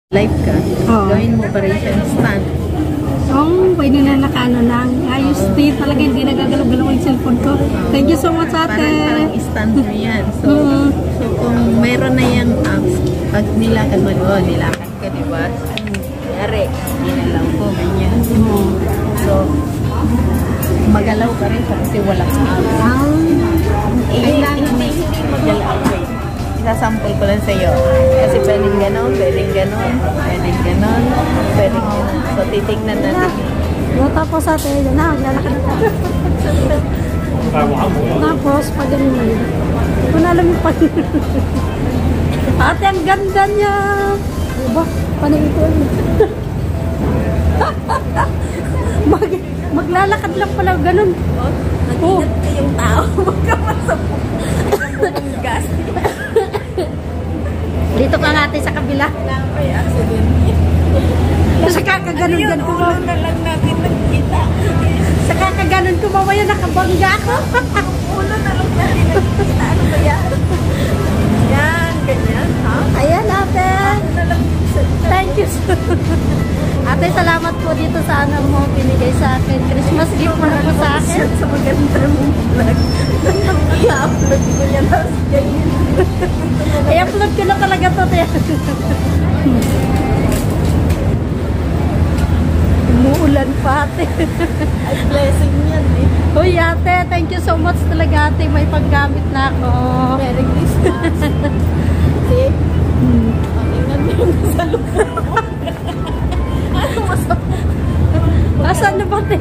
Live ka, gawin mo pa rin siyang stand. Pwede na nakaano lang. Ayos din talaga, hindi nagagalaw-galaw yung cellphone ko. Thank you so much, ate. Parang stand mo yan. So kung mayroon na yung apps, pag nilakad mo, nilakad ka, diba? Kanyari, ginalaw ko, ganyan. So, magalaw ka rin kasi walang apps. Hindi magalaw. Isasample ko lang sa'yo. Kasi pwedeng ganon, pwedeng ganon, pwedeng ganon, pwedeng ganon. So, titignan natin. Tapos ate, yun na, maglalakad na tayo. Tapos, pag ganun na yun. Hindi ko na alam yung pag... Ate, ang ganda niya! Diba? Panay ko yun. Maglalakad lang pala, ganun. Mag-ingat kayong tao. Magkamasapok. Gas. Dito ka natin sa kabila. May accident. Sa kakaganon ko. Ulo na lang natin nagkita. Sa kakaganon ko, mamaya nakabangga ako. Ulo na lang natin nagkita. Ano ba yan? Yan, ganyan, ha? Ayan, ate. Thank you. Ate, salamat po dito sa ano mo binigay sa akin. Christmas gift mo na po sa akin. Sa maganda mong vlog. I-upload ko yan. I-upload ko na talaga to. Umuulan pa, ate. Ay, blessing yan, eh. Uy, ate, thank you so much talaga, ate. May paggamit na ako. Merry Christmas. See? Tingnan mo yung nasa loob mo. Ano masap? Asan na ba, ate?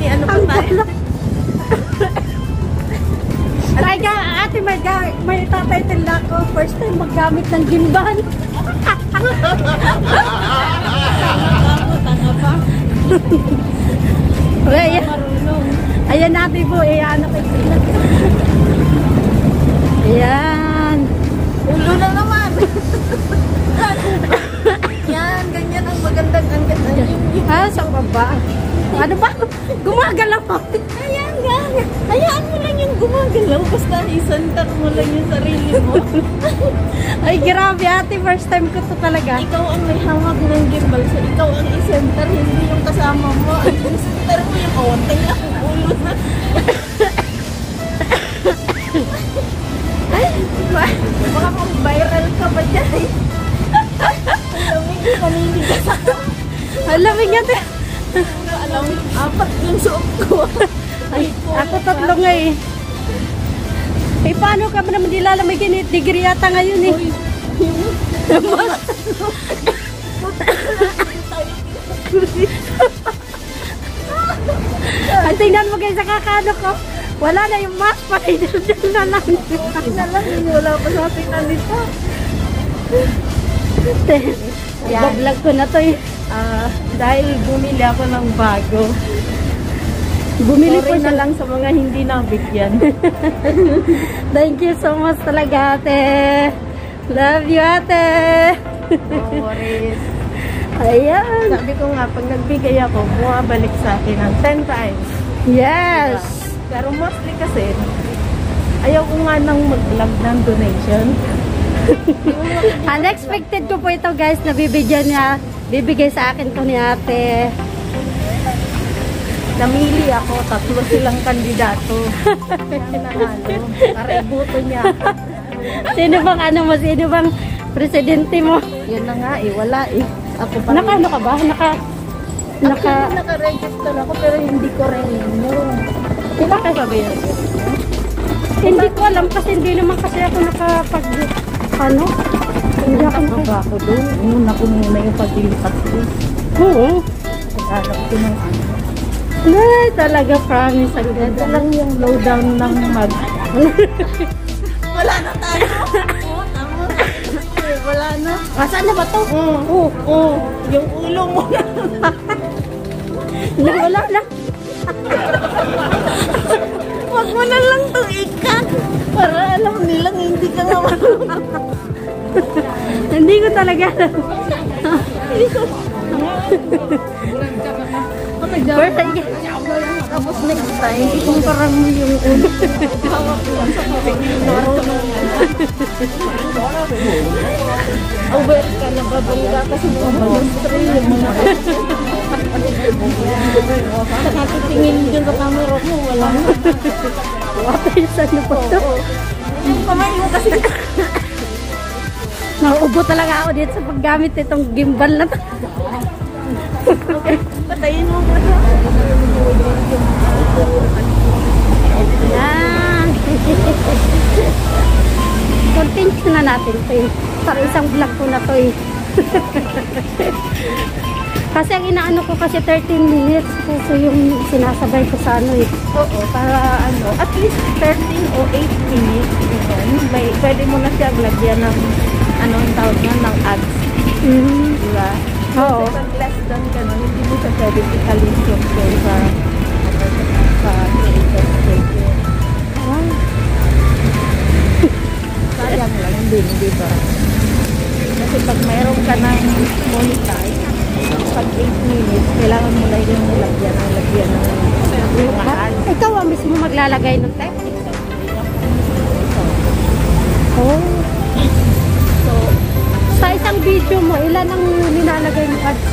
Ano pa tayo? Ay, ate, may tatitle na ako. First time maggamit ng gimbal. Tanga pa. Ayan. Ayan natin po. Ayan. Ayan. Ulo na naman. Yan, ganyan ang magandang angkat. Sa baba. Ano ba? Gumagalaw po. Ayan nga. Hayaan mo lang yung gumagalaw. Basta isantar mo lang yung sarili mo. Ay, grabe, ate. First time ko to talaga. Ikaw ang may hawak ng gimbal. So, ikaw ang isentar, hindi yung kasama mo. Ang isentar mo yung kawanting ang ulo na. Ay, baka kung viral ka ba dyan? Alamig, maninigas ako. Alamig ate. Alam, apat yung suot ko. Ay, ako tatlo nga eh. Eh, paano ka ba naman nilalamigin eh? Degree yata ngayon eh. Ang tingnan mo guys, sa kakano ko. Wala na yung mask pa. Idol na lang. Wala pa sa ating nalita. Bablog ko na to eh. Dahil bumili ako ng bago. Bumili po Sorry na siya. lang sa mga hindi nabigyan. Thank you so much talaga, ate. Love you, ate. No worries. Ayan. Sabi ko nga, pag nagbigay ako, bumabalik sa akin ng 10 times. Yes. Pero mostly kasi, ayaw ko nga nang mag-vlog ng donation. Unexpected ko po ito guys, na bibigay sa akin to ni ate. Namili ako, 3 silang kandidato. Nanalo. Karebuto niya. Sino bang ano mo? Sino bang presidente mo? Yan na nga eh, wala eh. Ako pa rin. Ano ka ba? Naka-register ako pero hindi ko rin yun. Sila kayo ba yun? Hindi ko alam kasi hindi naman kasi ako ano? Hindi ako Nakababa ako doon. Una ko muna yung paglilipat ko. Oo. Naghanap ko ng ano. Ay, talaga promise. Ang Ito ganda. lang yung lowdown ng mag. Wala na tayo. Oo, tama. Wala na. Saan na ba to? Oo. Yung ulo mo na. Wala na. Huwag mo na lang itong ikat. Para alam nilang hindi ka nga marunong. Hindi ko talaga. Tapos next time, ikumpara mo yung ulo. Hawak mo sa kapag marunong. aware ka na babangga kasi mga balustri yung mga saka titingin dyan sa camera mo, wala na. Watay sa ano po ito? Yung kamay mo kasi Nauubo talaga ako dito sa paggamit itong gimbal na to. okay, patayin mo pa ito. Yan. Continue na natin ito eh. Para isang vlog ko na to eh. Kasi ang inaano ko kasi 13 minutes kasi yung sinasabay ko sa ano eh. Oo, para ano, at least 13 o 8 minutes. May, pwede mo na siya lagyan ng ano ang tawag nga ng ads. Diba? Oo. Kasi pag less than ganun, hindi mo siya pwede ikalis yung show sa creator schedule. Sayang lang din, di ba? Kasi pag mayroon ka ng monetize, pag 8 minutes, kailangan mo lang yung lagyan ng mga ads. Ikaw ang mismo maglalagay ng text. Oh. So, Sa isang video mo, ilan ang nilalagay mo ads?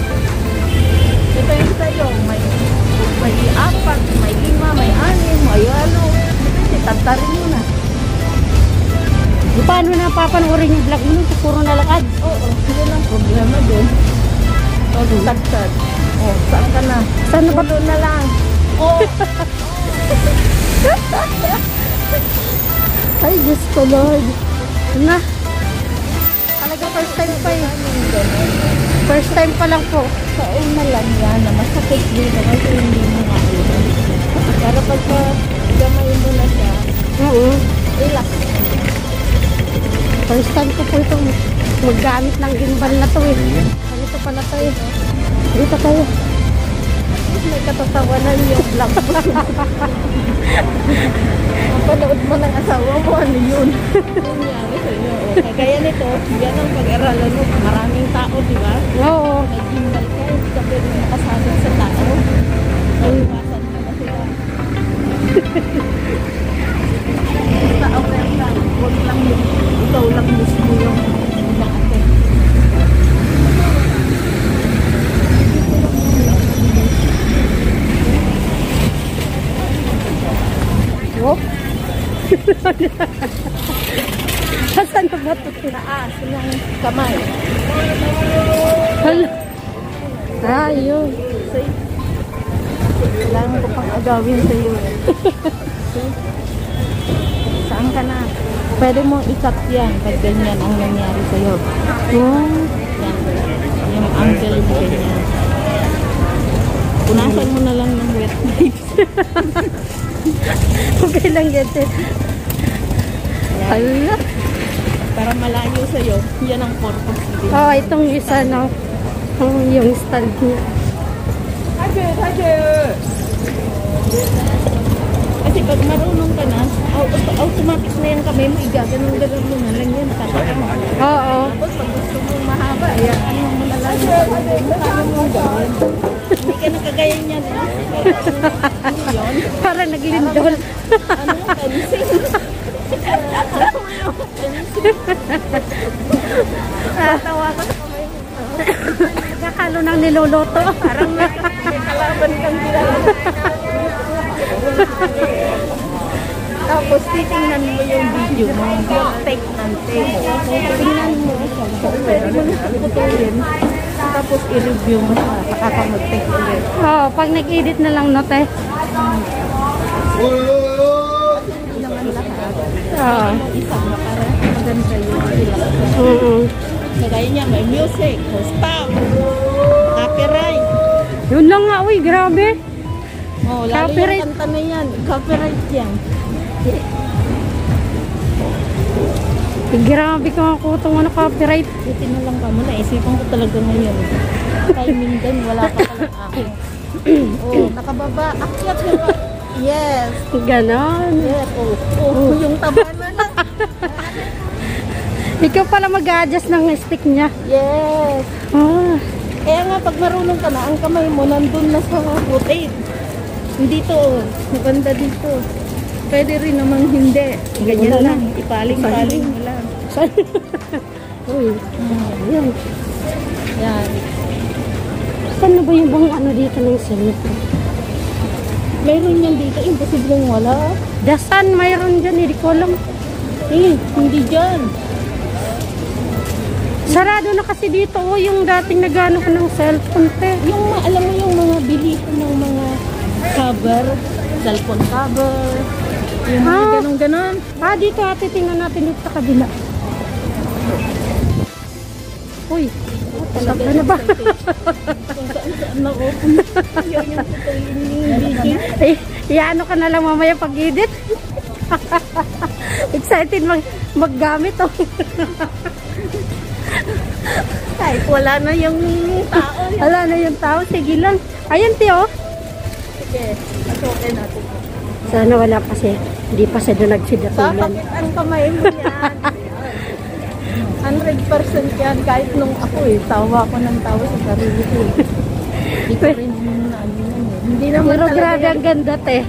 depende sa'yo. May 4, may 5, may 6, may ano. Depende, tantarin mo na. Paano na papanoorin yung vlog mo? Puro na lang ads. Oo, yun ang problema doon. O, tagtag. O, saan ka na? Saan ba? Pulo na lang. Oo. Ay, Diyos ko, Lord. Na. Talaga first time pa eh. First time pa lang po. Sa una lang yan na masakit dito kasi hindi mo nga yun. Para pagka gamay mo na siya, relax. First time ko po itong maggamit ng gimbal na to eh. Ganito pala to eh. Dito tayo. May katatawanan yung vlog mo. Panood mo ng asawa mo, ano yun? Nangyari sa'yo. Okay. Kaya nito, yan ang pag-aralan mo. Maraming tao, di ba? Oo. Nag-gimbal ka, hindi ka pwede makasabit sa tao. Naiwasan mo na sila. Basta aware lang. Huwag lang yung ikaw lang mismo yung na-attend. Oh. Saan na ba ito? Taas ng kamay. Hala. Ayun. See? Kailangan ko pang agawin sa'yo. See? Saan ka na? Pwede mong ikat yan pag ganyan ang nangyari sa'yo. Oh. Yan. Yung angle mo ganyan. Punasan mo na lang ng wet wipes. Okay lang yan. Hala. Para malayo sa'yo. Yan ang purpose din. Oh, itong isa no. Oh, yung stand niya. Kasi pag marunong ka na, automatic na yung kamay mo, igaganon-ganon mo na lang yan. Oo. Tapos pag gusto mong mahaba, ayan, ano mo na lang yung kaya mong gawin. Hindi ka nakagayan yan, eh. Ano yun? Para naglindol. Ano yung pencil? Ano yung pencil? Tatawa ka sa kamay mo. Nagkakalo ng niluluto. Parang may kalaban kang ginagawa. Tapos titingnan mo yung video mo, yung take ng take. Tingnan mo, pwede mo na putulin. Tapos i-review mo siya, saka ka mag-take ulit. Oo, pag nag-edit na lang no, te. Hindi naman lahat. Oo. Isa na para maganda yung relax. Kagaya niya, may music, stop, copyright. Yun lang nga, uy, grabe. Oh, lalo Copyright. yung kanta na yan, copyright yan. Grabe ka nga kutong ano copyright. Buti na lang ka mo, naisipan ko talaga ngayon. Timing din, wala pa palang ako. Oh, nakababa, akyat yung yes. Ganon. Yes, oh, yung taba na lang. Ikaw pala mag-a-adjust ng stick niya. Yes. Ah. Kaya nga, pag marunong ka na, ang kamay mo nandun na sa footage. Dito, maganda dito. Pwede rin namang hindi. Ganyan lang, ipaling-paling mo lang. Uy, ayan. Yan. Saan na ba yung bang ano dito ng cellphone? Mayroon yan dito. Imposibleng wala. Dasan, mayroon dyan. Hindi ko alam. Hindi dyan. Sarado na kasi dito. Oh, yung dating nagano ko ng cellphone, te. Yung alam mo yung mga bili ko ng mga cover, cellphone cover, yung mga ganun-ganon. Dito ate, tingnan natin dito sa kabila. Uy, talaga na ba? Kung saan-saan na open. Yun yung tutuloy ni DJ. Iano ka na lang mamaya pag-edit. Excited maggamit, oh. Kahit wala na yung tao. Wala na yung tao, sige lang. Ayan, te, oh. Sige, pasukin natin. Sana wala kasi, hindi pa siya doon nagsidatulan. Sasakit ang kamay mo yan. 100% yan. Kahit nung ako tawa ko ng tawa sa sarili ko. Hindi ko rin ano yan eh. Hindi naman Pero talaga grabe ang ganda, te.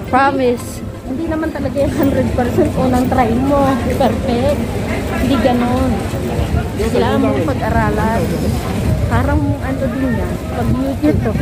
Promise. Hindi naman talaga yung 100% unang try mo. Perfect. Hindi ganon. Kailangan mo pag-aralan. Parang ano din yan. Pag YouTube,